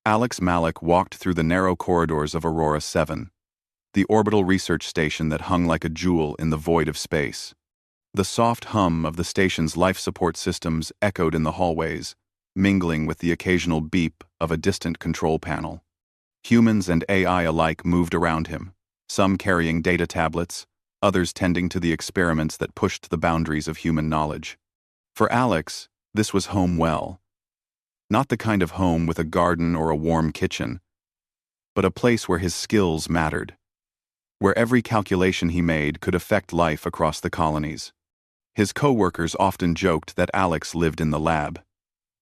Alex Malik walked through the narrow corridors of Aurora 7, the orbital research station that hung like a jewel in the void of space. The soft hum of the station's life support systems echoed in the hallways, mingling with the occasional beep of a distant control panel. Humans and AI alike moved around him, some carrying data tablets, others tending to the experiments that pushed the boundaries of human knowledge. For Alex, this was home well. Not the kind of home with a garden or a warm kitchen, but a place where his skills mattered, where every calculation he made could affect life across the colonies. His coworkers often joked that Alex lived in the lab.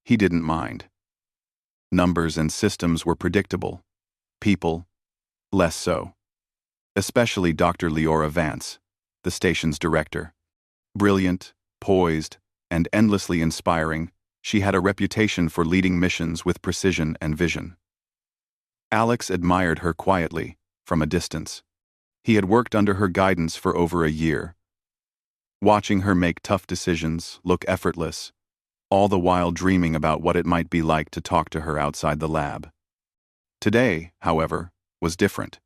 He didn't mind. Numbers and systems were predictable. People, less so. Especially Dr. Leora Vance, the station's director. Brilliant, poised, and endlessly inspiring, she had a reputation for leading missions with precision and vision. Alex admired her quietly, from a distance. He had worked under her guidance for over a year. Watching her make tough decisions, look effortless, all the while dreaming about what it might be like to talk to her outside the lab. Today, however, was different.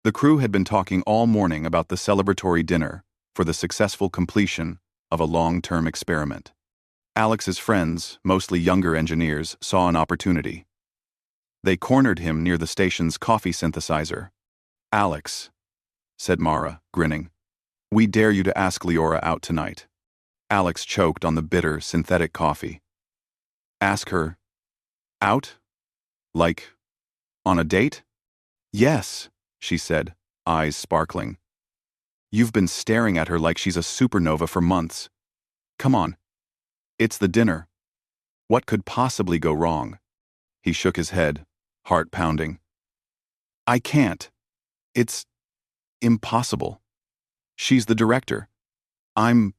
The crew had been talking all morning about the celebratory dinner for the successful completion of a long-term experiment. Alex's friends, mostly younger engineers, saw an opportunity. They cornered him near the station's coffee synthesizer. "Alex," said Mara, grinning, "we dare you to ask Leora out tonight." Alex choked on the bitter, synthetic coffee. "Ask her out? Like, on a date?" "Yes," she said, eyes sparkling. "You've been staring at her like she's a supernova for months. Come on. It's the dinner. What could possibly go wrong?" He shook his head, heart pounding. "I can't. It's impossible. She's the director. I'm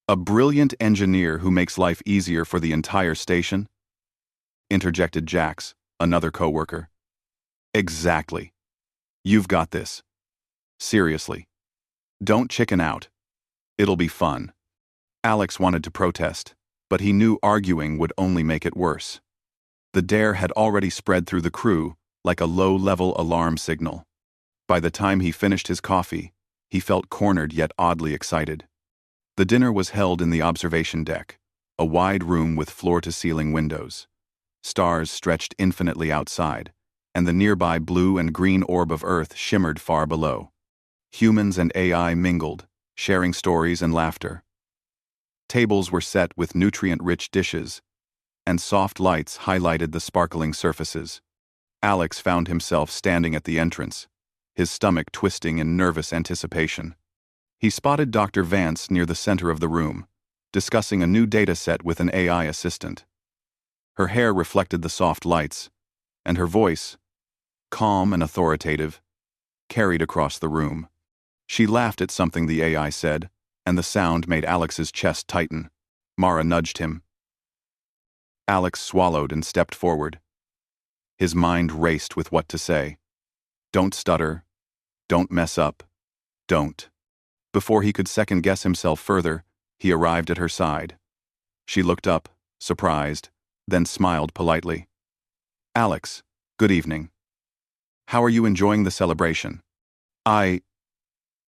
a brilliant engineer who makes life easier for the entire station," interjected Jax, another coworker. "Exactly. You've got this. Seriously. Don't chicken out. It'll be fun." Alex wanted to protest, but he knew arguing would only make it worse. The dare had already spread through the crew like a low-level alarm signal. By the time he finished his coffee, he felt cornered yet oddly excited. The dinner was held in the observation deck, a wide room with floor-to-ceiling windows. Stars stretched infinitely outside, and the nearby blue and green orb of Earth shimmered far below. Humans and AI mingled, sharing stories and laughter. Tables were set with nutrient-rich dishes, and soft lights highlighted the sparkling surfaces. Alex found himself standing at the entrance, his stomach twisting in nervous anticipation. He spotted Dr. Vance near the center of the room, discussing a new data set with an AI assistant. Her hair reflected the soft lights, and her voice, calm and authoritative, carried across the room. She laughed at something the AI said, and the sound made Alex's chest tighten. Mara nudged him. Alex swallowed and stepped forward. His mind raced with what to say. Don't stutter. Don't mess up. Don't. Before he could second-guess himself further, he arrived at her side. She looked up, surprised, then smiled politely. "Alex, good evening. How are you enjoying the celebration?"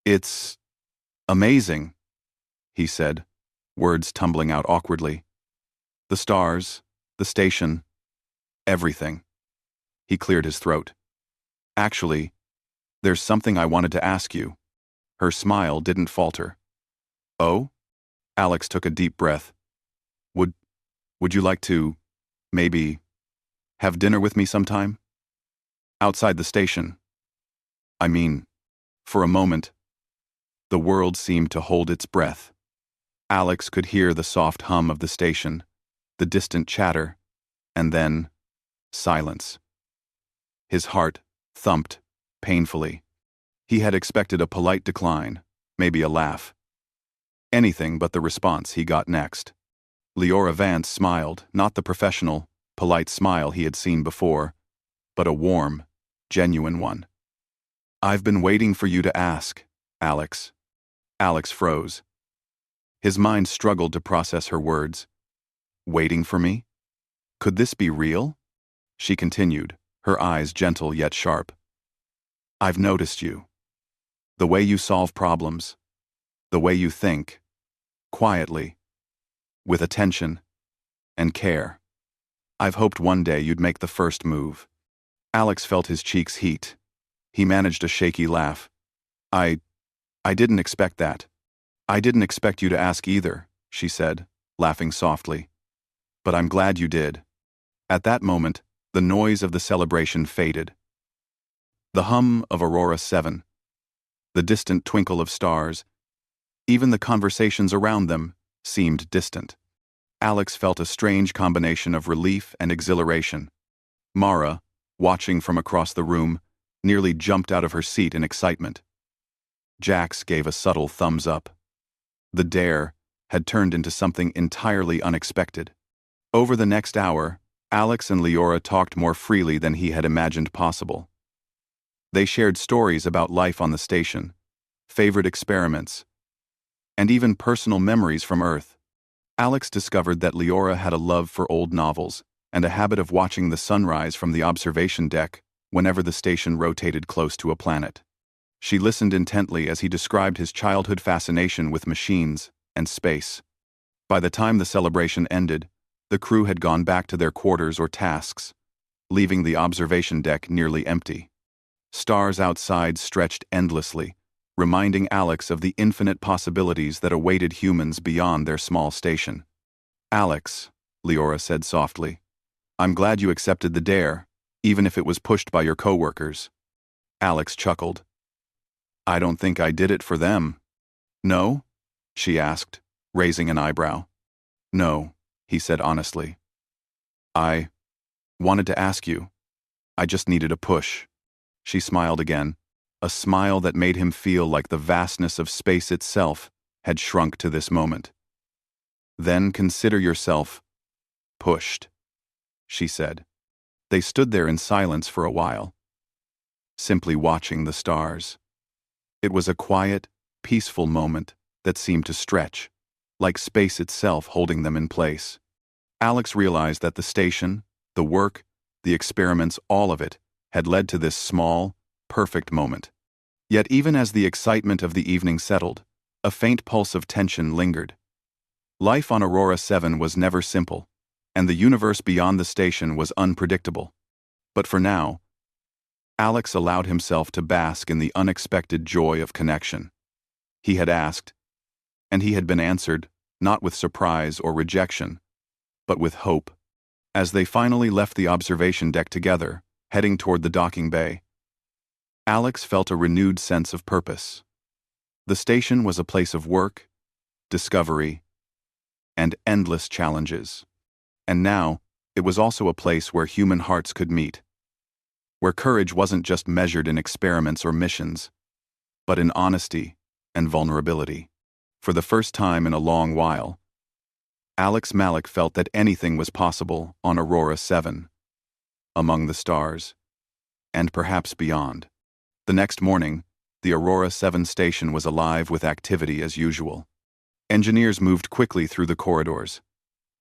It's amazing," he said, words tumbling out awkwardly. "The stars, the station, everything." He cleared his throat. "Actually, there's something I wanted to ask you." Her smile didn't falter. "Oh?" Alex took a deep breath. Would you like to, maybe, have dinner with me sometime? Outside the station. I mean, for a moment." The world seemed to hold its breath. Alex could hear the soft hum of the station, the distant chatter, and then silence. His heart thumped painfully. He had expected a polite decline, maybe a laugh. Anything but the response he got next. Leora Vance smiled, not the professional, polite smile he had seen before, but a warm, genuine one. "I've been waiting for you to ask, Alex." Alex froze. His mind struggled to process her words. Waiting for me? Could this be real? She continued, her eyes gentle yet sharp. I've noticed you. The way you solve problems. The way you think. Quietly. With attention. And care. I've hoped one day you'd make the first move. Alex felt his cheeks heat. He managed a shaky laugh. I didn't expect that. I didn't expect you to ask either, she said, laughing softly. But I'm glad you did. At that moment, the noise of the celebration faded. The hum of Aurora 7, the distant twinkle of stars, even the conversations around them seemed distant. Alex felt a strange combination of relief and exhilaration. Mara, watching from across the room, nearly jumped out of her seat in excitement. Jax gave a subtle thumbs up. The dare had turned into something entirely unexpected. Over the next hour, Alex and Leora talked more freely than he had imagined possible. They shared stories about life on the station, favorite experiments, and even personal memories from Earth. Alex discovered that Leora had a love for old novels and a habit of watching the sunrise from the observation deck whenever the station rotated close to a planet. She listened intently as he described his childhood fascination with machines and space. By the time the celebration ended, the crew had gone back to their quarters or tasks, leaving the observation deck nearly empty. Stars outside stretched endlessly, reminding Alex of the infinite possibilities that awaited humans beyond their small station. Alex, Leora said softly, I'm glad you accepted the dare, even if it was pushed by your coworkers. Alex chuckled. I don't think I did it for them. No? She asked, raising an eyebrow. No, he said honestly. I wanted to ask you. I just needed a push. She smiled again, a smile that made him feel like the vastness of space itself had shrunk to this moment. Then consider yourself pushed, she said. They stood there in silence for a while, simply watching the stars. It was a quiet, peaceful moment that seemed to stretch, like space itself holding them in place. Alex realized that the station, the work, the experiments, all of it, had led to this small, perfect moment. Yet even as the excitement of the evening settled, a faint pulse of tension lingered. Life on Aurora 7 was never simple, and the universe beyond the station was unpredictable. But for now, Alex allowed himself to bask in the unexpected joy of connection. He had asked, and he had been answered, not with surprise or rejection, but with hope. As they finally left the observation deck together, heading toward the docking bay, Alex felt a renewed sense of purpose. The station was a place of work, discovery, and endless challenges. And now, it was also a place where human hearts could meet, where courage wasn't just measured in experiments or missions, but in honesty and vulnerability. For the first time in a long while, Alex Malik felt that anything was possible on Aurora 7, among the stars, and perhaps beyond. The next morning, the Aurora 7 station was alive with activity as usual. Engineers moved quickly through the corridors.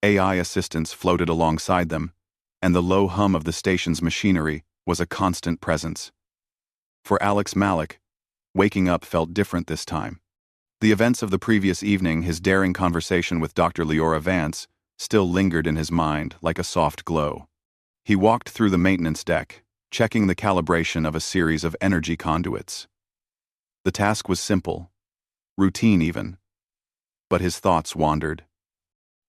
AI assistants floated alongside them, and the low hum of the station's machinery was a constant presence. For Alex Malik, waking up felt different this time. The events of the previous evening, his daring conversation with Dr. Leora Vance, still lingered in his mind like a soft glow. He walked through the maintenance deck, checking the calibration of a series of energy conduits. The task was simple, routine even, but his thoughts wandered.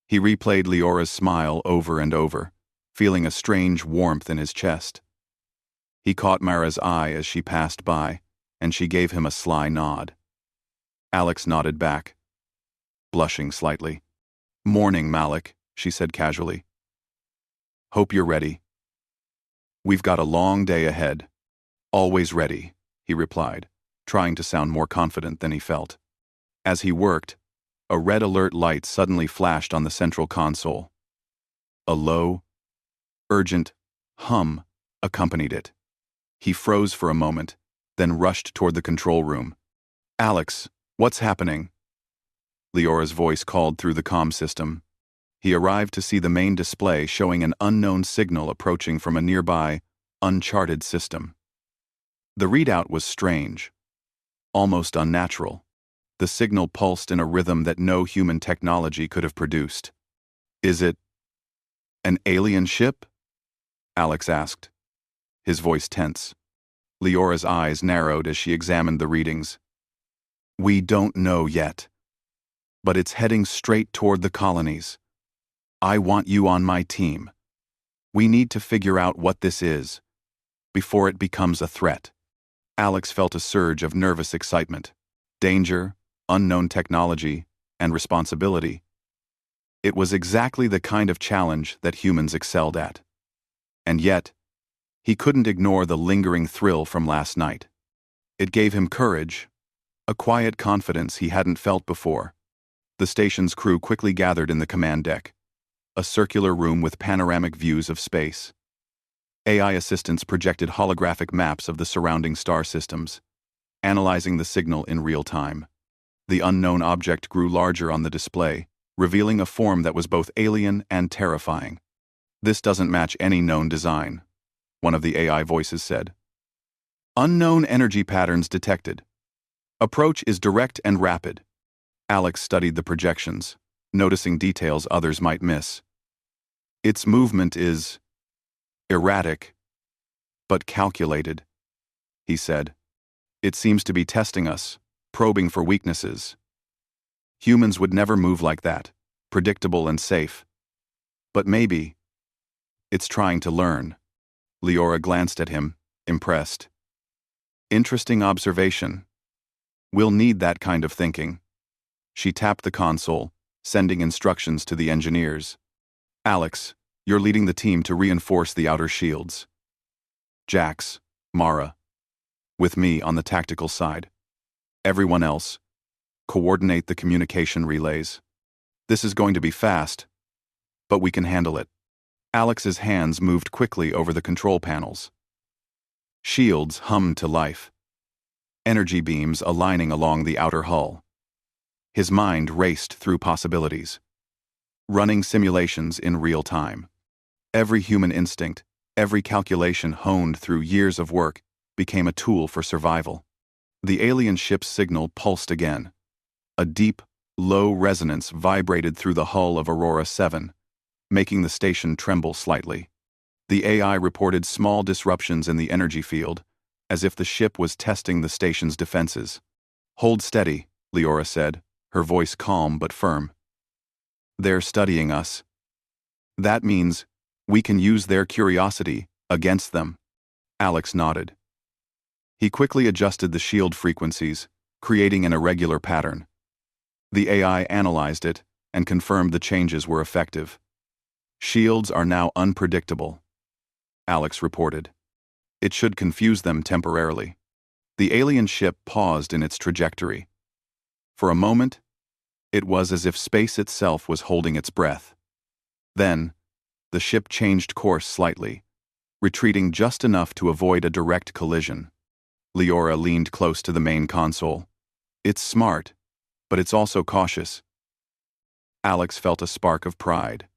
He replayed Leora's smile over and over, feeling a strange warmth in his chest. He caught Mara's eye as she passed by, and she gave him a sly nod. Alex nodded back, blushing slightly. Morning, Malik, she said casually. Hope you're ready. We've got a long day ahead. Always ready, he replied, trying to sound more confident than he felt. As he worked, a red alert light suddenly flashed on the central console. A low, urgent hum accompanied it. He froze for a moment, then rushed toward the control room. Alex, what's happening? Leora's voice called through the comm system. He arrived to see the main display showing an unknown signal approaching from a nearby, uncharted system. The readout was strange, almost unnatural. The signal pulsed in a rhythm that no human technology could have produced. "Is it an alien ship?" Alex asked, his voice tense. Leora's eyes narrowed as she examined the readings. "We don't know yet, but it's heading straight toward the colonies. I want you on my team. We need to figure out what this is, before it becomes a threat." Alex felt a surge of nervous excitement. Danger, unknown technology, and responsibility. It was exactly the kind of challenge that humans excelled at. And yet, he couldn't ignore the lingering thrill from last night. It gave him courage, a quiet confidence he hadn't felt before. The station's crew quickly gathered in the command deck, a circular room with panoramic views of space. AI assistants projected holographic maps of the surrounding star systems, analyzing the signal in real time. The unknown object grew larger on the display, revealing a form that was both alien and terrifying. "This doesn't match any known design," one of the AI voices said. "Unknown energy patterns detected. Approach is direct and rapid." Alex studied the projections, noticing details others might miss. "Its movement is erratic, but calculated," he said. "It seems to be testing us, probing for weaknesses. Humans would never move like that, predictable and safe. But maybe it's trying to learn." Leora glanced at him, impressed. "Interesting observation. We'll need that kind of thinking." She tapped the console, sending instructions to the engineers. "Alex, you're leading the team to reinforce the outer shields. Jax, Mara, with me on the tactical side. Everyone else, coordinate the communication relays. This is going to be fast, but we can handle it." Alex's hands moved quickly over the control panels. Shields hummed to life, energy beams aligning along the outer hull. His mind raced through possibilities, running simulations in real time. Every human instinct, every calculation honed through years of work, became a tool for survival. The alien ship's signal pulsed again. A deep, low resonance vibrated through the hull of Aurora 7, making the station tremble slightly. The AI reported small disruptions in the energy field, as if the ship was testing the station's defenses. "Hold steady," Leora said, her voice calm but firm. "They're studying us. That means we can use their curiosity against them." Alex nodded. He quickly adjusted the shield frequencies, creating an irregular pattern. The AI analyzed it and confirmed the changes were effective. "Shields are now unpredictable," Alex reported. "It should confuse them temporarily." The alien ship paused in its trajectory. For a moment, it was as if space itself was holding its breath. Then, the ship changed course slightly, retreating just enough to avoid a direct collision. Leora leaned close to the main console. "It's smart, but it's also cautious." Alex felt a spark of pride.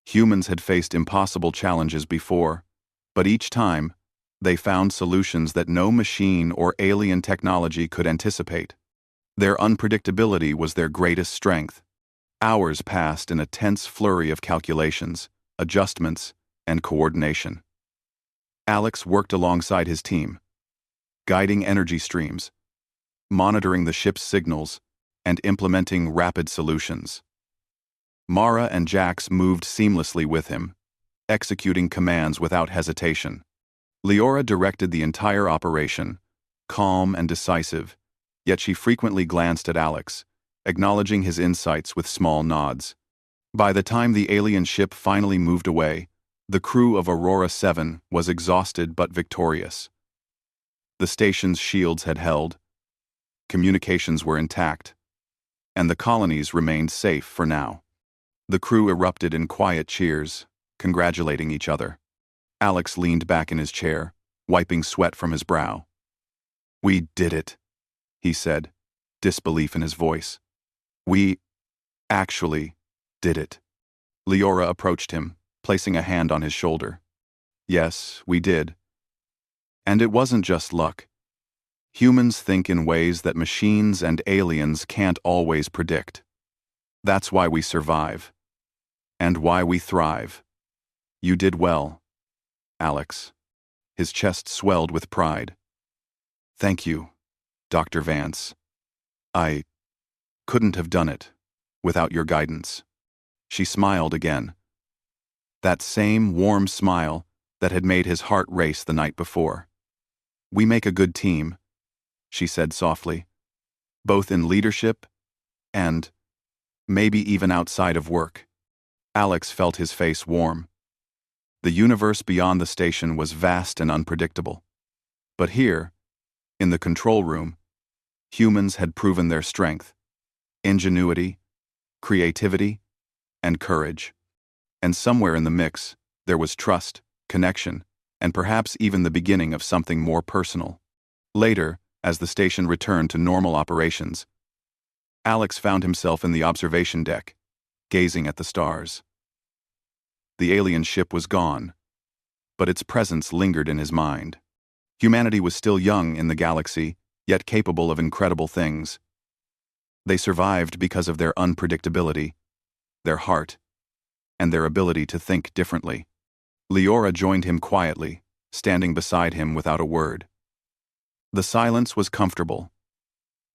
Humans had faced impossible challenges before, but each time, they found solutions that no machine or alien technology could anticipate. Their unpredictability was their greatest strength. Hours passed in a tense flurry of calculations, adjustments, and coordination. Alex worked alongside his team, guiding energy streams, monitoring the ship's signals, and implementing rapid solutions. Mara and Jax moved seamlessly with him, executing commands without hesitation. Leora directed the entire operation, calm and decisive, yet she frequently glanced at Alex, acknowledging his insights with small nods. By the time the alien ship finally moved away, the crew of Aurora 7 was exhausted but victorious. The station's shields had held, communications were intact, and the colonies remained safe for now. The crew erupted in quiet cheers, congratulating each other. Alex leaned back in his chair, wiping sweat from his brow. "We did it," he said, disbelief in his voice. "We actually did it." Leora approached him, placing a hand on his shoulder. Yes, we did. And it wasn't just luck. Humans think in ways that machines and aliens can't always predict. That's why we survive. And why we thrive. You did well, Alex. His chest swelled with pride. Thank you, Dr. Vance. I couldn't have done it without your guidance. She smiled again. That same warm smile that had made his heart race the night before. We make a good team, she said softly, both in leadership and maybe even outside of work. Alex felt his face warm. The universe beyond the station was vast and unpredictable. But here, in the control room, humans had proven their strength, ingenuity, creativity, and courage. And somewhere in the mix, there was trust, connection, and perhaps even the beginning of something more personal. Later, as the station returned to normal operations, Alex found himself in the observation deck, gazing at the stars. The alien ship was gone, but its presence lingered in his mind. Humanity was still young in the galaxy, yet capable of incredible things. They survived because of their unpredictability, their heart, and their ability to think differently. Leora joined him quietly, standing beside him without a word. The silence was comfortable,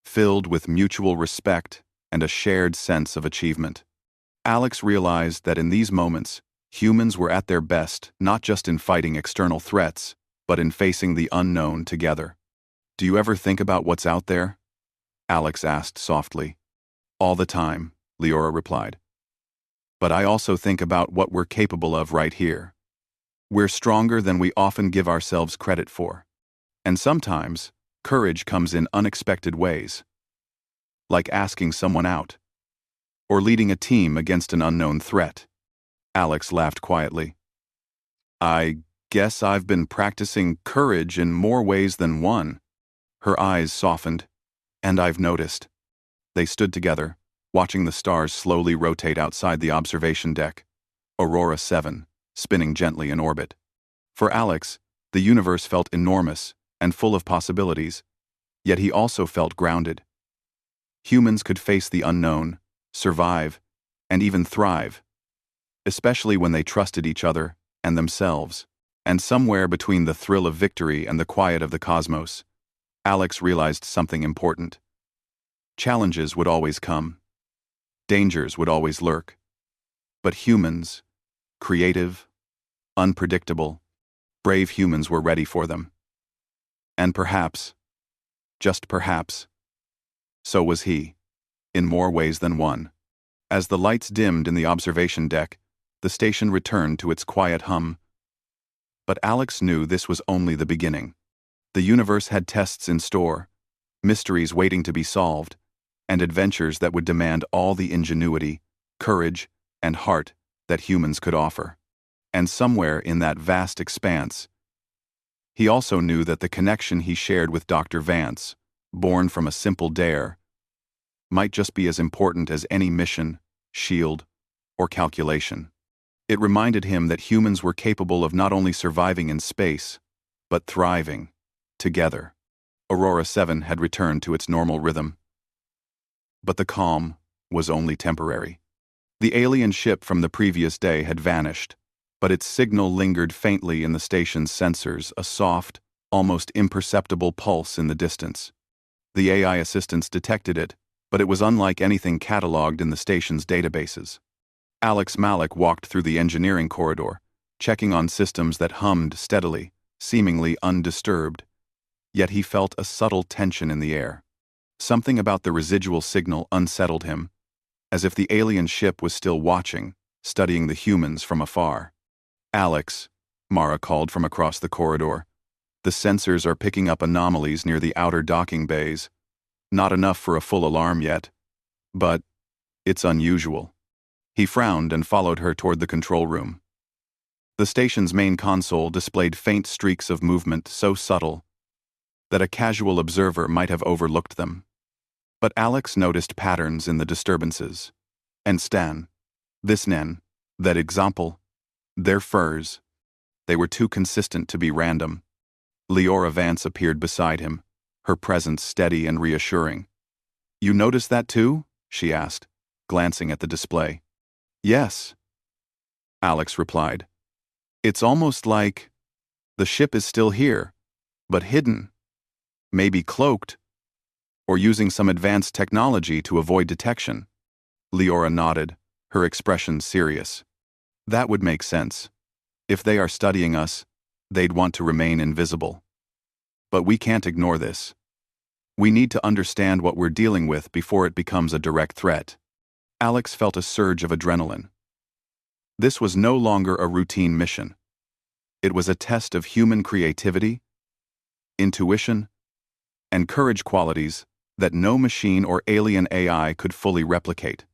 filled with mutual respect and a shared sense of achievement. Alex realized that in these moments, humans were at their best not just in fighting external threats, but in facing the unknown together. Do you ever think about what's out there? Alex asked softly. All the time, Leora replied. But I also think about what we're capable of right here. We're stronger than we often give ourselves credit for. And sometimes, courage comes in unexpected ways. Like asking someone out. Or leading a team against an unknown threat. Alex laughed quietly. I guess I've been practicing courage in more ways than one. Her eyes softened. And I've noticed. They stood together, watching the stars slowly rotate outside the observation deck. Aurora 7, spinning gently in orbit. For Alex, the universe felt enormous and full of possibilities, yet he also felt grounded. Humans could face the unknown, survive, and even thrive, especially when they trusted each other and themselves. And somewhere between the thrill of victory and the quiet of the cosmos, Alex realized something important. Challenges would always come. Dangers would always lurk. But humans, creative, unpredictable, brave humans were ready for them. And perhaps, just perhaps, so was he, in more ways than one. As the lights dimmed in the observation deck, the station returned to its quiet hum. But Alex knew this was only the beginning. The universe had tests in store, mysteries waiting to be solved, and adventures that would demand all the ingenuity, courage, and heart that humans could offer. And somewhere in that vast expanse, he also knew that the connection he shared with Dr. Vance, born from a simple dare, might just be as important as any mission, shield, or calculation. It reminded him that humans were capable of not only surviving in space, but thriving, together. Aurora 7 had returned to its normal rhythm. But the calm was only temporary. The alien ship from the previous day had vanished, but its signal lingered faintly in the station's sensors, a soft, almost imperceptible pulse in the distance. The AI assistants detected it, but it was unlike anything cataloged in the station's databases. Alex Malik walked through the engineering corridor, checking on systems that hummed steadily, seemingly undisturbed. Yet he felt a subtle tension in the air. Something about the residual signal unsettled him, as if the alien ship was still watching, studying the humans from afar. Alex, Mara called from across the corridor. The sensors are picking up anomalies near the outer docking bays. Not enough for a full alarm yet, but it's unusual. He frowned and followed her toward the control room. The station's main console displayed faint streaks of movement so subtle that a casual observer might have overlooked them. But Alex noticed patterns in the disturbances. And Stan, this Nen, That example, their furs, they were too consistent to be random. Leora Vance appeared beside him, her presence steady and reassuring. You noticed that too? She asked, glancing at the display. Yes, Alex replied. It's almost like the ship is still here, but hidden, maybe cloaked, or using some advanced technology to avoid detection. Leora nodded, her expression serious. That would make sense. If they are studying us, they'd want to remain invisible. But we can't ignore this. We need to understand what we're dealing with before it becomes a direct threat. Alex felt a surge of adrenaline. This was no longer a routine mission. It was a test of human creativity, intuition, and courage, qualities that no machine or alien AI could fully replicate.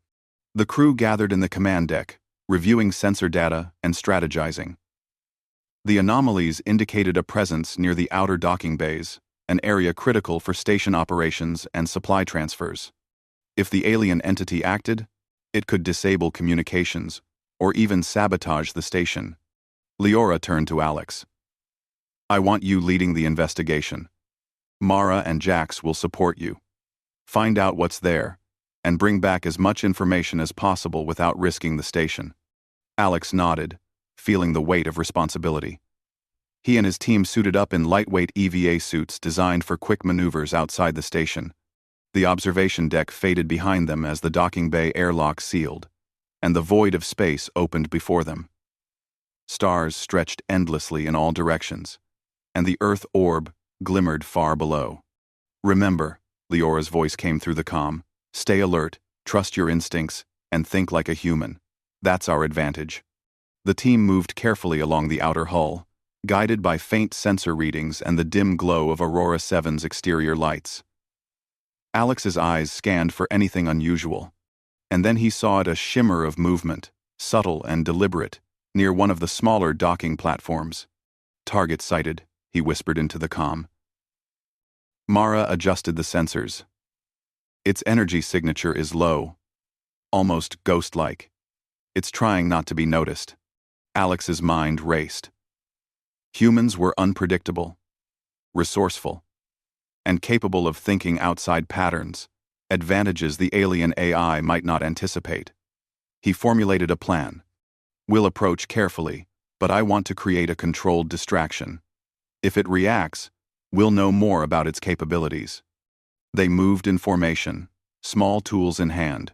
The crew gathered in the command deck, reviewing sensor data and strategizing. The anomalies indicated a presence near the outer docking bays, an area critical for station operations and supply transfers. If the alien entity acted, it could disable communications or even sabotage the station. Leora turned to Alex. I want you leading the investigation. Mara and Jax will support you. Find out what's there, and bring back as much information as possible without risking the station. Alex nodded, feeling the weight of responsibility. He and his team suited up in lightweight EVA suits designed for quick maneuvers outside the station. The observation deck faded behind them as the docking bay airlock sealed, and the void of space opened before them. Stars stretched endlessly in all directions, and the Earth orb glimmered far below. Remember, Leora's voice came through the comm, stay alert, trust your instincts, and think like a human. That's our advantage. The team moved carefully along the outer hull, guided by faint sensor readings and the dim glow of Aurora 7's exterior lights. Alex's eyes scanned for anything unusual, and then he saw a shimmer of movement, subtle and deliberate, near one of the smaller docking platforms. Target sighted, he whispered into the comm. Mara adjusted the sensors. Its energy signature is low, almost ghost-like. It's trying not to be noticed. Alex's mind raced. Humans were unpredictable, resourceful, and capable of thinking outside patterns, advantages the alien AI might not anticipate. He formulated a plan. We'll approach carefully, but I want to create a controlled distraction. If it reacts, we'll know more about its capabilities. They moved in formation, small tools in hand,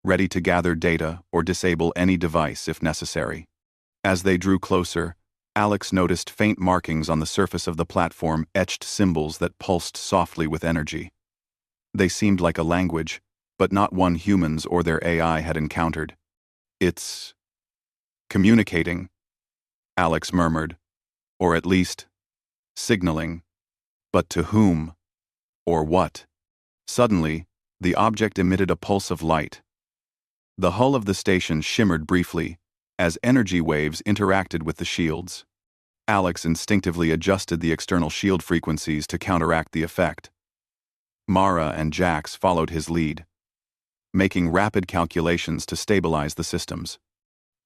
ready to gather data or disable any device if necessary. As they drew closer, Alex noticed faint markings on the surface of the platform, etched symbols that pulsed softly with energy. They seemed like a language, but not one humans or their AI had encountered. It's communicating, Alex murmured, or at least signaling. But to whom? Or what? Suddenly, the object emitted a pulse of light. The hull of the station shimmered briefly, as energy waves interacted with the shields. Alex instinctively adjusted the external shield frequencies to counteract the effect. Mara and Jax followed his lead, making rapid calculations to stabilize the systems.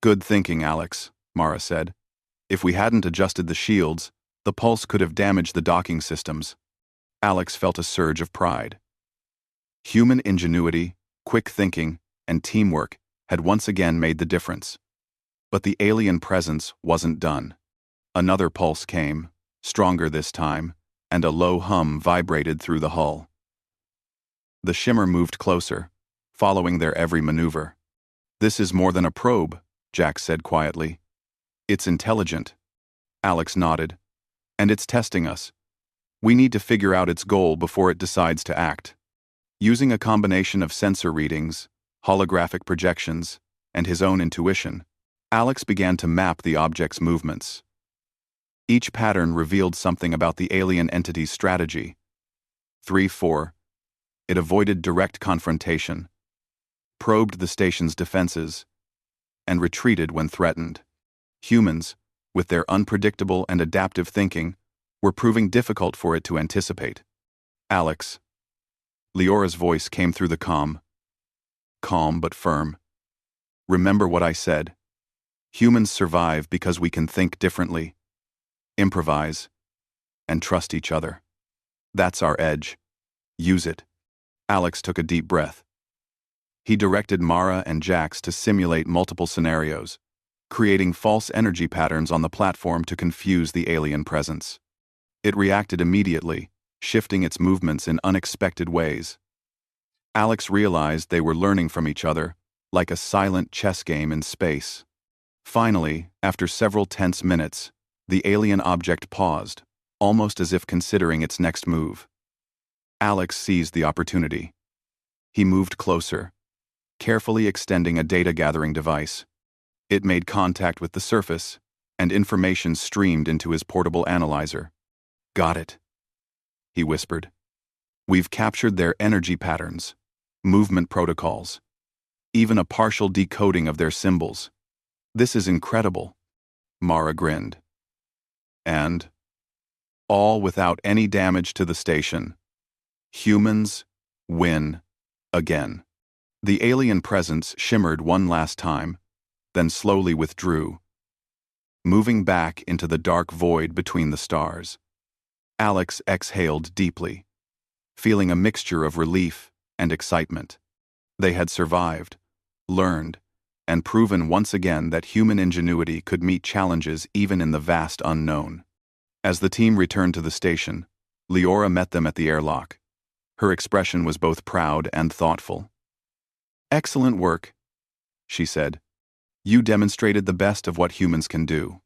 Good thinking, Alex, Mara said. If we hadn't adjusted the shields, the pulse could have damaged the docking systems. Alex felt a surge of pride. Human ingenuity, quick thinking, and teamwork had once again made the difference. But the alien presence wasn't done. Another pulse came, stronger this time, and a low hum vibrated through the hull. The shimmer moved closer, following their every maneuver. This is more than a probe, Jack said quietly. It's intelligent. Alex nodded. And it's testing us. We need to figure out its goal before it decides to act. Using a combination of sensor readings, holographic projections, and his own intuition, Alex began to map the object's movements. Each pattern revealed something about the alien entity's strategy. 3-4. It avoided direct confrontation, probed the station's defenses, and retreated when threatened. Humans, with their unpredictable and adaptive thinking, were proving difficult for it to anticipate. Alex. Leora's voice came through the comm. Calm but firm. Remember what I said. Humans survive because we can think differently, improvise, and trust each other. That's our edge. Use it. Alex took a deep breath. He directed Mara and Jax to simulate multiple scenarios, creating false energy patterns on the platform to confuse the alien presence. It reacted immediately, shifting its movements in unexpected ways. Alex realized they were learning from each other, like a silent chess game in space. Finally, after several tense minutes, the alien object paused, almost as if considering its next move. Alex seized the opportunity. He moved closer, carefully extending a data-gathering device. It made contact with the surface, and information streamed into his portable analyzer. "Got it," he whispered. "We've captured their energy patterns, movement protocols, even a partial decoding of their symbols. This is incredible." Mara grinned. "And all without any damage to the station. Humans win again." The alien presence shimmered one last time, then slowly withdrew, moving back into the dark void between the stars. Alex exhaled deeply, feeling a mixture of relief and excitement. They had survived, learned, and proven once again that human ingenuity could meet challenges even in the vast unknown. As the team returned to the station, Leora met them at the airlock. Her expression was both proud and thoughtful. "Excellent work," she said. "You demonstrated the best of what humans can do.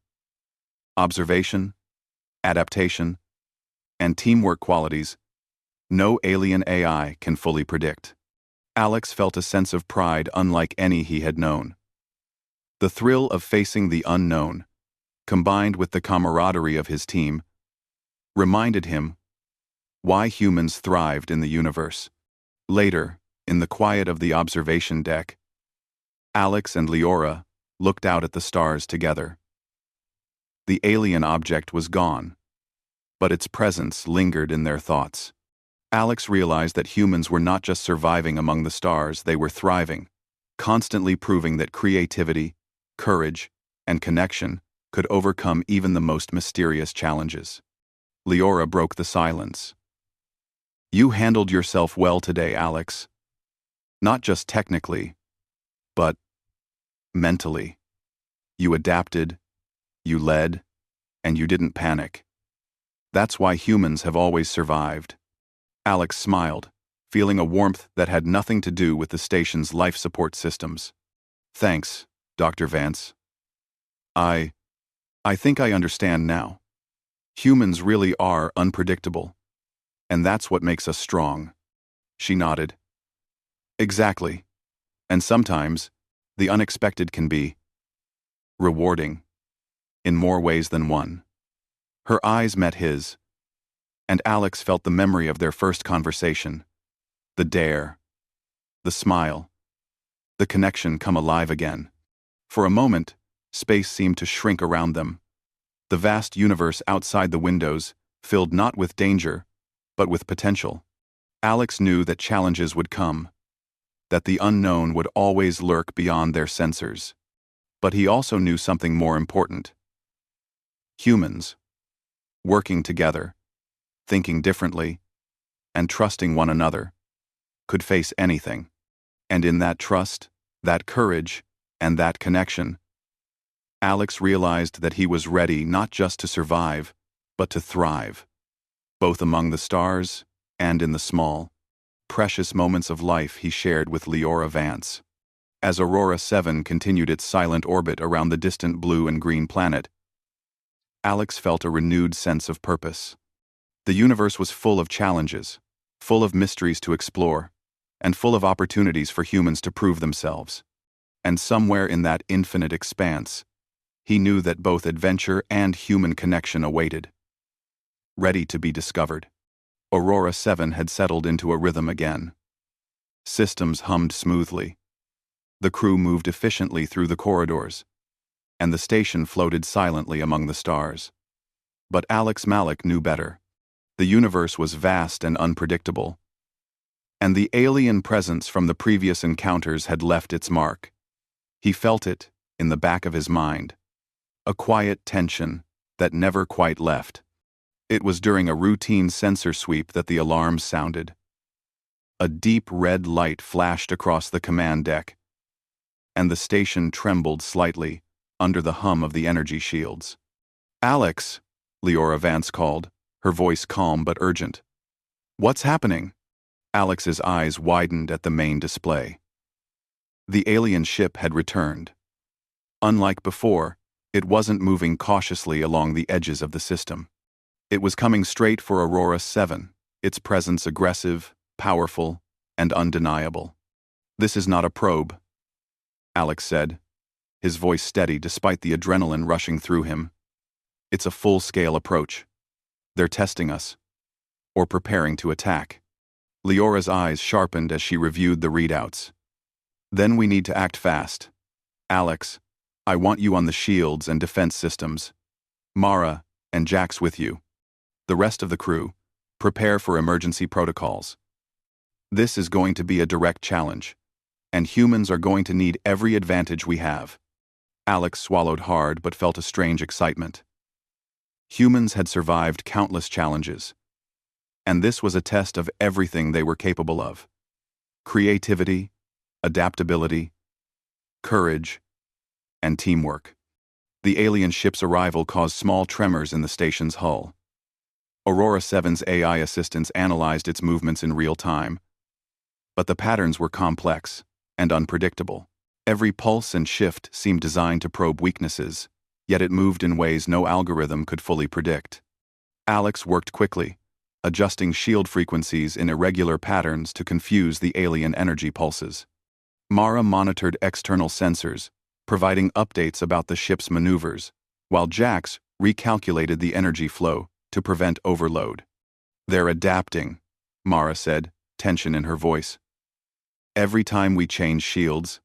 Observation, adaptation, and teamwork qualities no alien AI can fully predict." Alex felt a sense of pride unlike any he had known. The thrill of facing the unknown, combined with the camaraderie of his team, reminded him why humans thrived in the universe. Later, in the quiet of the observation deck, Alex and Leora looked out at the stars together. The alien object was gone, but its presence lingered in their thoughts. Alex realized that humans were not just surviving among the stars, they were thriving, constantly proving that creativity, courage, and connection could overcome even the most mysterious challenges. Leora broke the silence. "You handled yourself well today, Alex. Not just technically, but mentally. You adapted, you led, and you didn't panic. That's why humans have always survived." Alex smiled, feeling a warmth that had nothing to do with the station's life support systems. "Thanks, Dr. Vance. I think I understand now. Humans really are unpredictable, and that's what makes us strong." She nodded. "Exactly. And sometimes, the unexpected can be rewarding, in more ways than one." Her eyes met his, and Alex felt the memory of their first conversation. The dare, the smile, the connection come alive again. For a moment, space seemed to shrink around them. The vast universe outside the windows, filled not with danger, but with potential. Alex knew that challenges would come, that the unknown would always lurk beyond their sensors. But he also knew something more important. Humans, working together, thinking differently, and trusting one another, could face anything. And in that trust, that courage, and that connection, Alex realized that he was ready not just to survive, but to thrive, both among the stars and in the small, precious moments of life he shared with Leora Vance. As Aurora 7 continued its silent orbit around the distant blue and green planet, Alex felt a renewed sense of purpose. The universe was full of challenges, full of mysteries to explore, and full of opportunities for humans to prove themselves. And somewhere in that infinite expanse, he knew that both adventure and human connection awaited, ready to be discovered. Aurora 7 had settled into a rhythm again. Systems hummed smoothly. The crew moved efficiently through the corridors, and the station floated silently among the stars. But Alex Malik knew better. The universe was vast and unpredictable, and the alien presence from the previous encounters had left its mark. He felt it, in the back of his mind, a quiet tension that never quite left. It was during a routine sensor sweep that the alarm sounded. A deep red light flashed across the command deck, and the station trembled slightly under the hum of the energy shields. "Alex," Leora Vance called, her voice calm but urgent. "What's happening?" Alex's eyes widened at the main display. The alien ship had returned. Unlike before, it wasn't moving cautiously along the edges of the system. It was coming straight for Aurora 7, its presence aggressive, powerful, and undeniable. "This is not a probe," Alex said, his voice steady despite the adrenaline rushing through him. "It's a full-scale approach. They're testing us, or preparing to attack." Leora's eyes sharpened as she reviewed the readouts. "Then we need to act fast. Alex, I want you on the shields and defense systems. Mara and Jax with you. The rest of the crew, prepare for emergency protocols. This is going to be a direct challenge, and humans are going to need every advantage we have." Alex swallowed hard but felt a strange excitement. Humans had survived countless challenges, and this was a test of everything they were capable of. Creativity, adaptability, courage, and teamwork. The alien ship's arrival caused small tremors in the station's hull. Aurora 7's AI assistants analyzed its movements in real time, but the patterns were complex and unpredictable. Every pulse and shift seemed designed to probe weaknesses, yet it moved in ways no algorithm could fully predict. Alex worked quickly, adjusting shield frequencies in irregular patterns to confuse the alien energy pulses. Mara monitored external sensors, providing updates about the ship's maneuvers, while Jax recalculated the energy flow to prevent overload. "They're adapting," Mara said, tension in her voice. "Every time we change shields,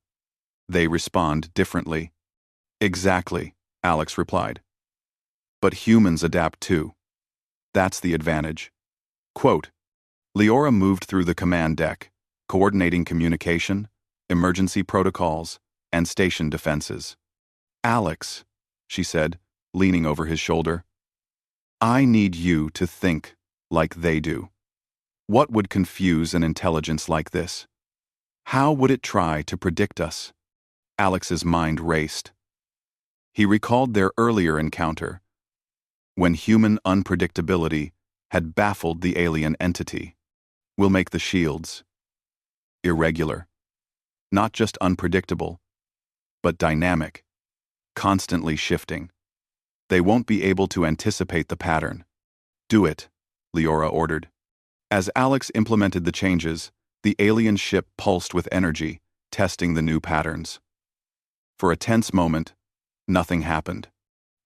they respond differently." "Exactly," Alex replied. "But humans adapt too. That's the advantage." Quote, Leora moved through the command deck, coordinating communication, emergency protocols, and station defenses. "Alex," she said, leaning over his shoulder, "I need you to think like they do. What would confuse an intelligence like this? How would it try to predict us?" Alex's mind raced. He recalled their earlier encounter, when human unpredictability had baffled the alien entity. "We'll make the shields irregular, not just unpredictable, but dynamic, constantly shifting. They won't be able to anticipate the pattern." "Do it," Leora ordered. As Alex implemented the changes, the alien ship pulsed with energy, testing the new patterns. For a tense moment, nothing happened.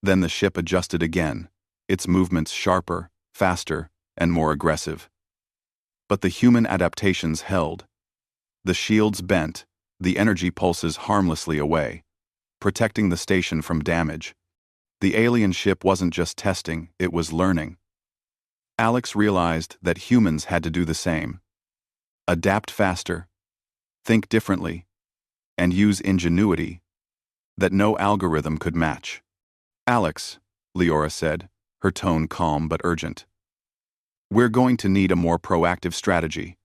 Then the ship adjusted again, its movements sharper, faster, and more aggressive. But the human adaptations held. The shields bent, the energy pulses harmlessly away, protecting the station from damage. The alien ship wasn't just testing, it was learning. Alex realized that humans had to do the same. Adapt faster, think differently, and use ingenuity that no algorithm could match. "Alex," Leora said, her tone calm but urgent, "we're going to need a more proactive strategy.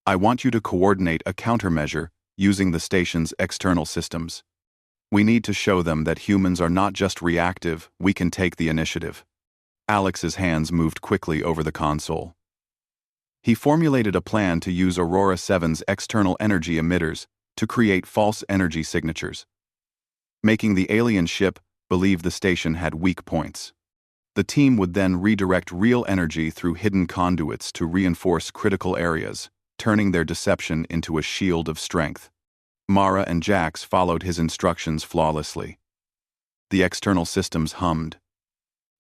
I want you to coordinate a countermeasure using the station's external systems. We need to show them that humans are not just reactive, we can take the initiative." Alex's hands moved quickly over the console. He formulated a plan to use Aurora 7's external energy emitters to create false energy signatures, making the alien ship believe the station had weak points. The team would then redirect real energy through hidden conduits to reinforce critical areas, turning their deception into a shield of strength. Mara and Jax followed his instructions flawlessly. The external systems hummed,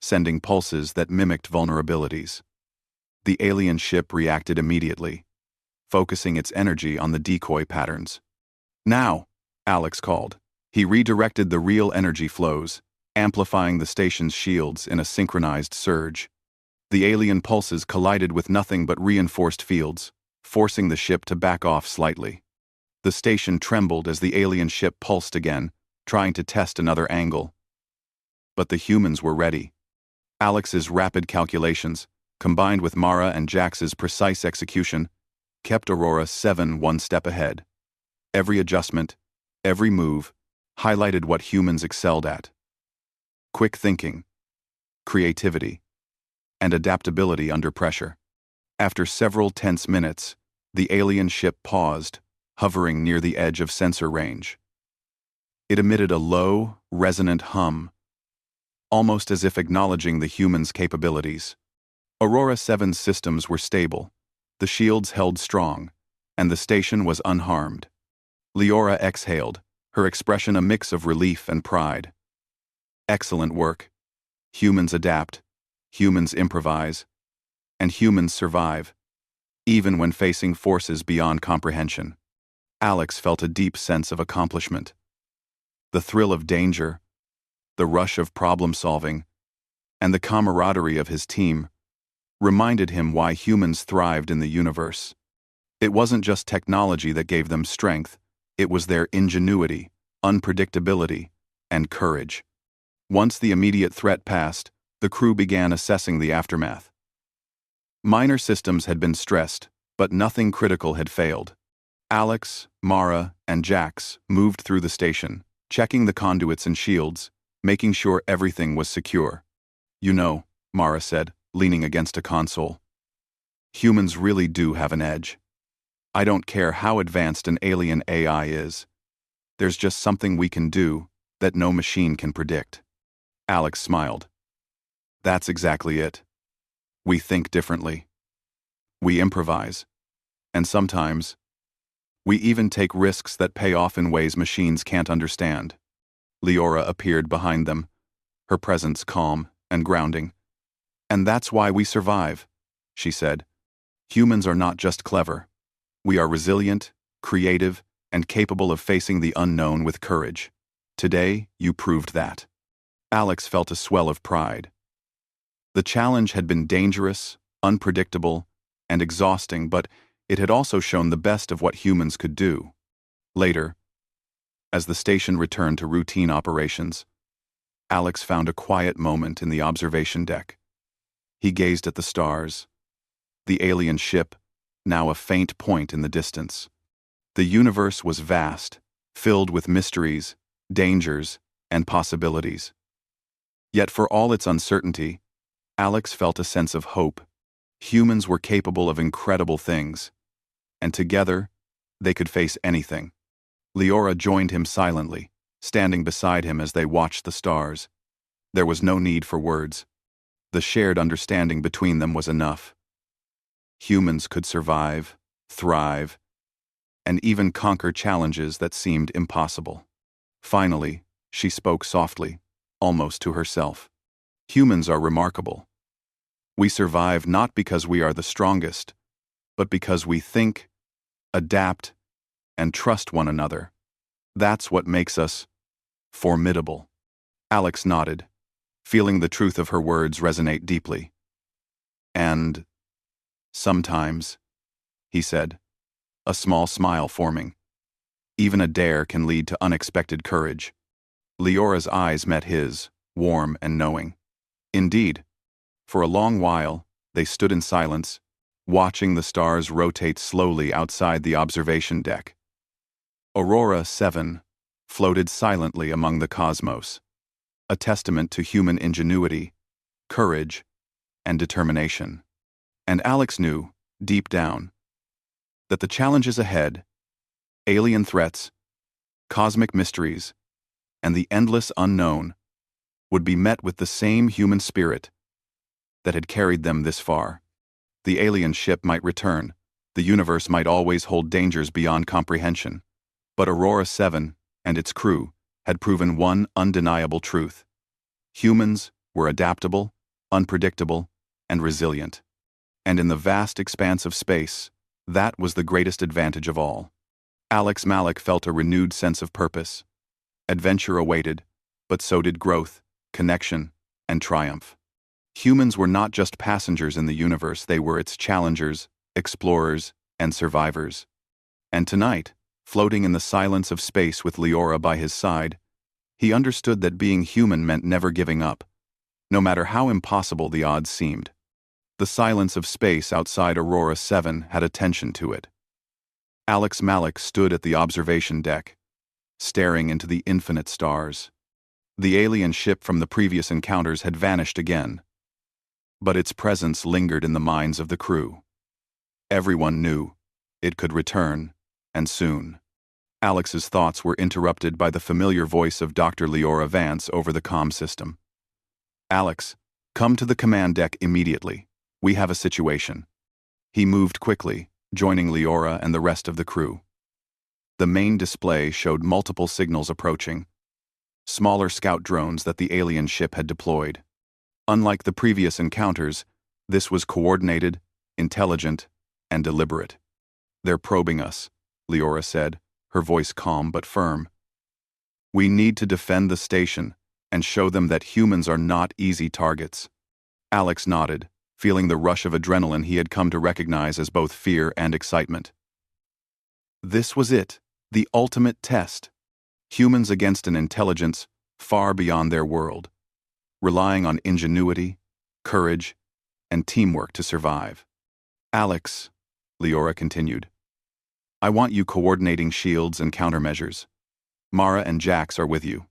sending pulses that mimicked vulnerabilities. The alien ship reacted immediately, focusing its energy on the decoy patterns. "Now," Alex called. He redirected the real energy flows, amplifying the station's shields in a synchronized surge. The alien pulses collided with nothing but reinforced fields, forcing the ship to back off slightly. The station trembled as the alien ship pulsed again, trying to test another angle. But the humans were ready. Alex's rapid calculations, combined with Mara and Jax's precise execution, kept Aurora 7 one step ahead. Every adjustment, every move, highlighted what humans excelled at: quick thinking, creativity, and adaptability under pressure. After several tense minutes, the alien ship paused, hovering near the edge of sensor range. It emitted a low, resonant hum, almost as if acknowledging the humans' capabilities. Aurora 7's systems were stable, the shields held strong, and the station was unharmed. Leora exhaled, her expression a mix of relief and pride. Excellent work. Humans adapt, humans improvise, and humans survive, even when facing forces beyond comprehension. Alex felt a deep sense of accomplishment. The thrill of danger, the rush of problem-solving, and the camaraderie of his team reminded him why humans thrived in the universe. It wasn't just technology that gave them strength, it was their ingenuity, unpredictability, and courage. Once the immediate threat passed, the crew began assessing the aftermath. Minor systems had been stressed, but nothing critical had failed. Alex, Mara, and Jax moved through the station, checking the conduits and shields, making sure everything was secure. "You know," Mara said, leaning against a console, "humans really do have an edge. I don't care how advanced an alien AI is. There's just something we can do that no machine can predict." Alex smiled. "That's exactly it. We think differently. We improvise. And sometimes, we even take risks that pay off in ways machines can't understand." Leora appeared behind them, her presence calm and grounding. "And that's why we survive," she said. "Humans are not just clever. We are resilient, creative, and capable of facing the unknown with courage. Today, you proved that." Alex felt a swell of pride. The challenge had been dangerous, unpredictable, and exhausting, but it had also shown the best of what humans could do. Later, as the station returned to routine operations, Alex found a quiet moment in the observation deck. He gazed at the stars, the alien ship, now a faint point in the distance. The universe was vast, filled with mysteries, dangers, and possibilities. Yet for all its uncertainty, Alex felt a sense of hope. Humans were capable of incredible things, and together, they could face anything. Leora joined him silently, standing beside him as they watched the stars. There was no need for words. The shared understanding between them was enough. Humans could survive, thrive, and even conquer challenges that seemed impossible. Finally, she spoke softly, almost to herself. "Humans are remarkable. We survive not because we are the strongest, but because we think, adapt, and trust one another. That's what makes us formidable." Alex nodded, feeling the truth of her words resonate deeply. "And sometimes," he said, a small smile forming, "even a dare can lead to unexpected courage." Leora's eyes met his, warm and knowing. Indeed, for a long while, they stood in silence, watching the stars rotate slowly outside the observation deck. Aurora 7 floated silently among the cosmos, a testament to human ingenuity, courage, and determination. And Alex knew, deep down, that the challenges ahead, alien threats, cosmic mysteries, and the endless unknown, would be met with the same human spirit that had carried them this far. The alien ship might return, the universe might always hold dangers beyond comprehension, but Aurora 7 and its crew had proven one undeniable truth. Humans were adaptable, unpredictable, and resilient. And in the vast expanse of space, that was the greatest advantage of all. Alex Malik felt a renewed sense of purpose. Adventure awaited, but so did growth, connection, and triumph. Humans were not just passengers in the universe, they were its challengers, explorers, and survivors. And tonight, floating in the silence of space with Leora by his side, He understood that being human meant never giving up, no matter how impossible the odds seemed. The silence of space outside Aurora 7 had a tension to it. Alex Malik stood at the observation deck, staring into the infinite stars. The alien ship from the previous encounters had vanished again, but its presence lingered in the minds of the crew. Everyone knew it could return, and soon. Alex's thoughts were interrupted by the familiar voice of Dr. Leora Vance over the comm system. "Alex, come to the command deck immediately. We have a situation." He moved quickly, joining Leora and the rest of the crew. The main display showed multiple signals approaching, smaller scout drones that the alien ship had deployed. Unlike the previous encounters, this was coordinated, intelligent, and deliberate. "They're probing us," Leora said, her voice calm but firm. "We need to defend the station and show them that humans are not easy targets." Alex nodded, feeling the rush of adrenaline he had come to recognize as both fear and excitement. This was it, the ultimate test. Humans against an intelligence far beyond their world, relying on ingenuity, courage, and teamwork to survive. "Alex," Leora continued, "I want you coordinating shields and countermeasures. Mara and Jax are with you.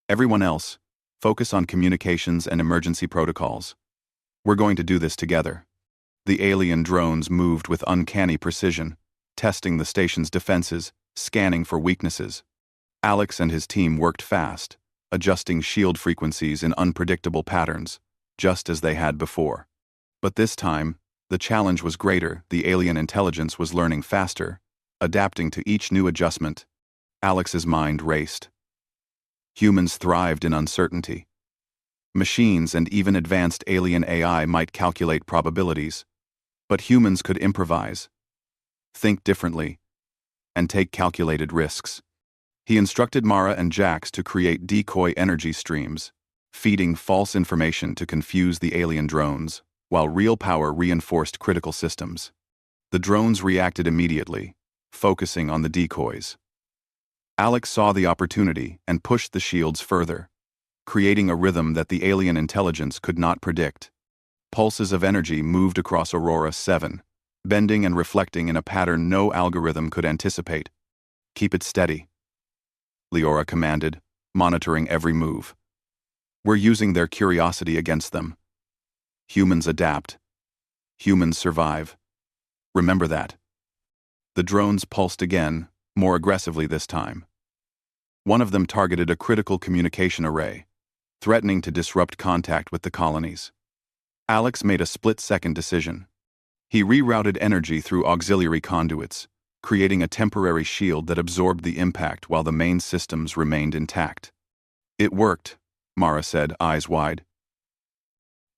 Everyone else, focus on communications and emergency protocols. We're going to do this together." The alien drones moved with uncanny precision, testing the station's defenses, scanning for weaknesses. Alex and his team worked fast, adjusting shield frequencies in unpredictable patterns, just as they had before. But this time, the challenge was greater. The alien intelligence was learning faster, adapting to each new adjustment. Alex's mind raced. Humans thrived in uncertainty. Machines and even advanced alien AI might calculate probabilities, but humans could improvise, think differently, and take calculated risks. He instructed Mara and Jax to create decoy energy streams, feeding false information to confuse the alien drones, while real power reinforced critical systems. The drones reacted immediately, focusing on the decoys. Alex saw the opportunity and pushed the shields further, creating a rhythm that the alien intelligence could not predict. Pulses of energy moved across Aurora 7, bending and reflecting in a pattern no algorithm could anticipate. "Keep it steady," Leora commanded, monitoring every move. "We're using their curiosity against them. Humans adapt. Humans survive. Remember that." The drones pulsed again, more aggressively this time. One of them targeted a critical communication array, threatening to disrupt contact with the colonies. Alex made a split-second decision. He rerouted energy through auxiliary conduits, creating a temporary shield that absorbed the impact while the main systems remained intact. "It worked," Mara said, eyes wide.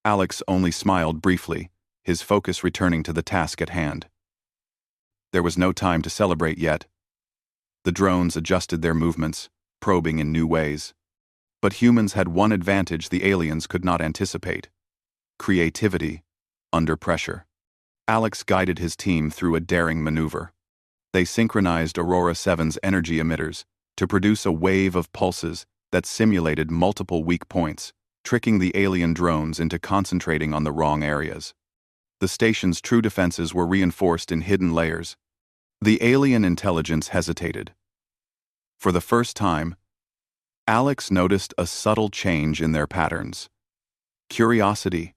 Alex only smiled briefly, his focus returning to the task at hand. There was no time to celebrate yet. The drones adjusted their movements, probing in new ways. But humans had one advantage the aliens could not anticipate: creativity under pressure. Alex guided his team through a daring maneuver. They synchronized Aurora 7's energy emitters to produce a wave of pulses that simulated multiple weak points, tricking the alien drones into concentrating on the wrong areas. The station's true defenses were reinforced in hidden layers. The alien intelligence hesitated. For the first time, Alex noticed a subtle change in their patterns. Curiosity,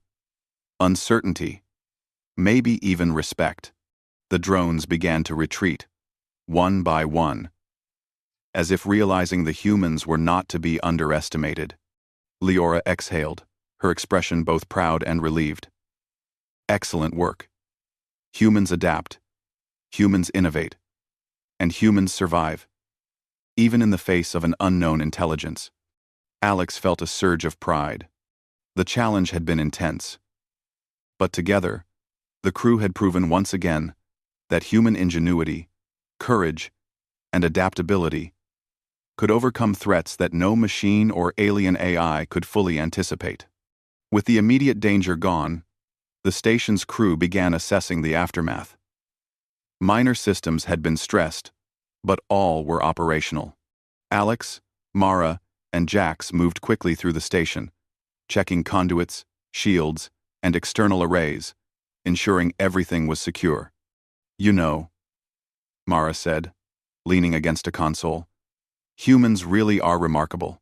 uncertainty, maybe even respect. The drones began to retreat, one by one, as if realizing the humans were not to be underestimated. Leora exhaled, her expression both proud and relieved. "Excellent work. Humans adapt, humans innovate, and humans survive, even in the face of an unknown intelligence." Alex felt a surge of pride. The challenge had been intense. But together, the crew had proven once again that human ingenuity, courage, and adaptability could overcome threats that no machine or alien AI could fully anticipate. With the immediate danger gone, the station's crew began assessing the aftermath. Minor systems had been stressed, but all were operational. Alex, Mara, and Jax moved quickly through the station, checking conduits, shields, and external arrays, ensuring everything was secure. "You know," Mara said, leaning against a console, "humans really are remarkable.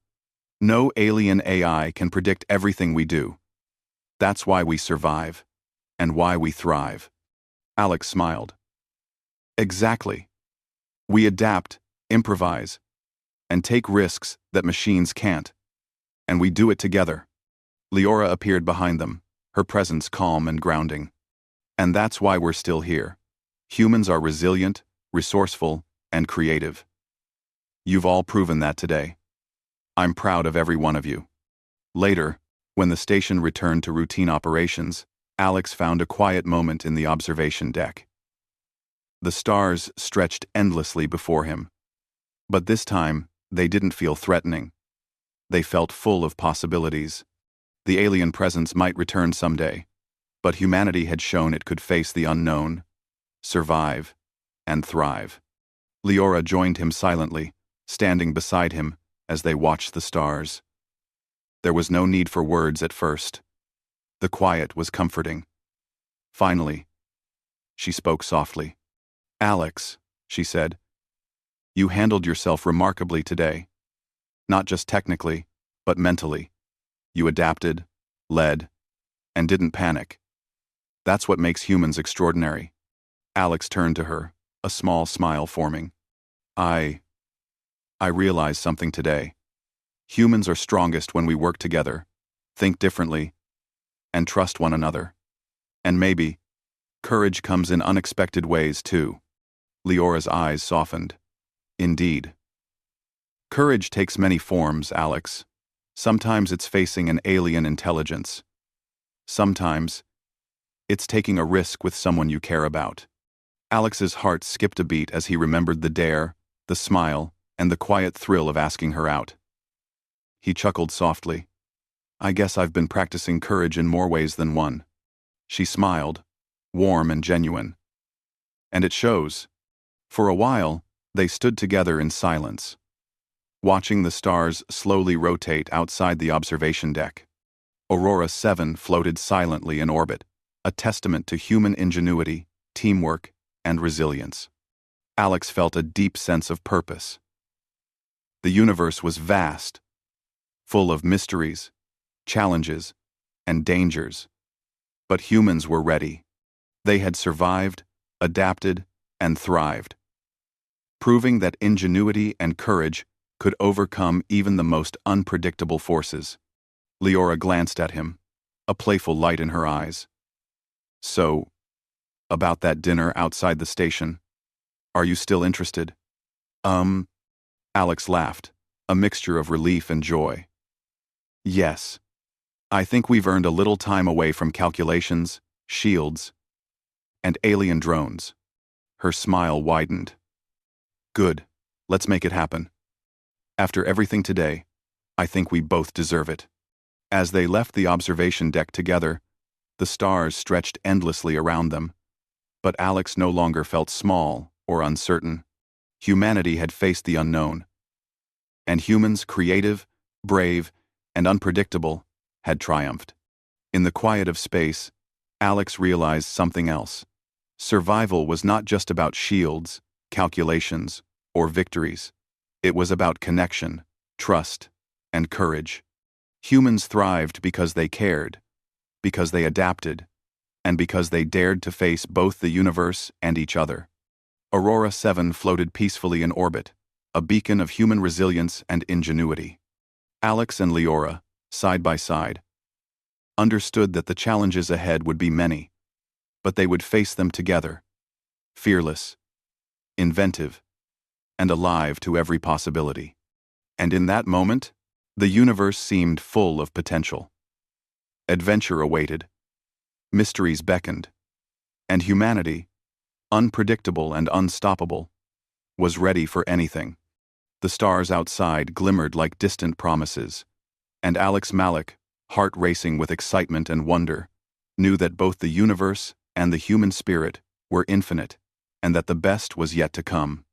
No alien AI can predict everything we do. That's why we survive, and why we thrive." Alex smiled. "Exactly. We adapt, improvise, and take risks that machines can't. And we do it together." Leora appeared behind them, her presence calm and grounding. "And that's why we're still here. Humans are resilient, resourceful, and creative. You've all proven that today. I'm proud of every one of you." Later, when the station returned to routine operations, Alex found a quiet moment in the observation deck. The stars stretched endlessly before him. But this time, they didn't feel threatening. They felt full of possibilities. The alien presence might return someday, but humanity had shown it could face the unknown, survive, and thrive. Leora joined him silently, standing beside him as they watched the stars. There was no need for words at first. The quiet was comforting. Finally, she spoke softly. "Alex," she said, "you handled yourself remarkably today. Not just technically, but mentally. You adapted, led, and didn't panic. That's what makes humans extraordinary." Alex turned to her, a small smile forming. I realized something today. Humans are strongest when we work together, think differently, and trust one another. And maybe, courage comes in unexpected ways too." Leora's eyes softened. "Indeed. Courage takes many forms, Alex. Sometimes it's facing an alien intelligence. Sometimes, it's taking a risk with someone you care about." Alex's heart skipped a beat as he remembered the dare, the smile, and the quiet thrill of asking her out. He chuckled softly. "I guess I've been practicing courage in more ways than one." She smiled, warm and genuine. And it shows. For a while, they stood together in silence, watching the stars slowly rotate outside the observation deck. Aurora 7 floated silently in orbit, a testament to human ingenuity, teamwork, and resilience. Alex felt a deep sense of purpose. The universe was vast, full of mysteries, challenges, and dangers. But humans were ready. They had survived, adapted, and thrived, proving that ingenuity and courage could overcome even the most unpredictable forces. Leora glanced at him, a playful light in her eyes. "So, about that dinner outside the station, are you still interested?" Alex laughed, a mixture of relief and joy. "Yes. I think we've earned a little time away from calculations, shields, and alien drones." Her smile widened. "Good. Let's make it happen. After everything today, I think we both deserve it." As they left the observation deck together, the stars stretched endlessly around them. But Alex no longer felt small or uncertain. Humanity had faced the unknown. And humans, creative, brave, and unpredictable, had triumphed. In the quiet of space, Alex realized something else. Survival was not just about shields, calculations, or victories. It was about connection, trust, and courage. Humans thrived because they cared, because they adapted, and because they dared to face both the universe and each other. Aurora 7 floated peacefully in orbit, a beacon of human resilience and ingenuity. Alex and Leora, side by side, understood that the challenges ahead would be many, but they would face them together, fearless, inventive, and alive to every possibility. And in that moment, the universe seemed full of potential. Adventure awaited, mysteries beckoned, and humanity, unpredictable and unstoppable, was ready for anything. The stars outside glimmered like distant promises, and Alex Malik, heart racing with excitement and wonder, knew that both the universe and the human spirit were infinite, and that the best was yet to come.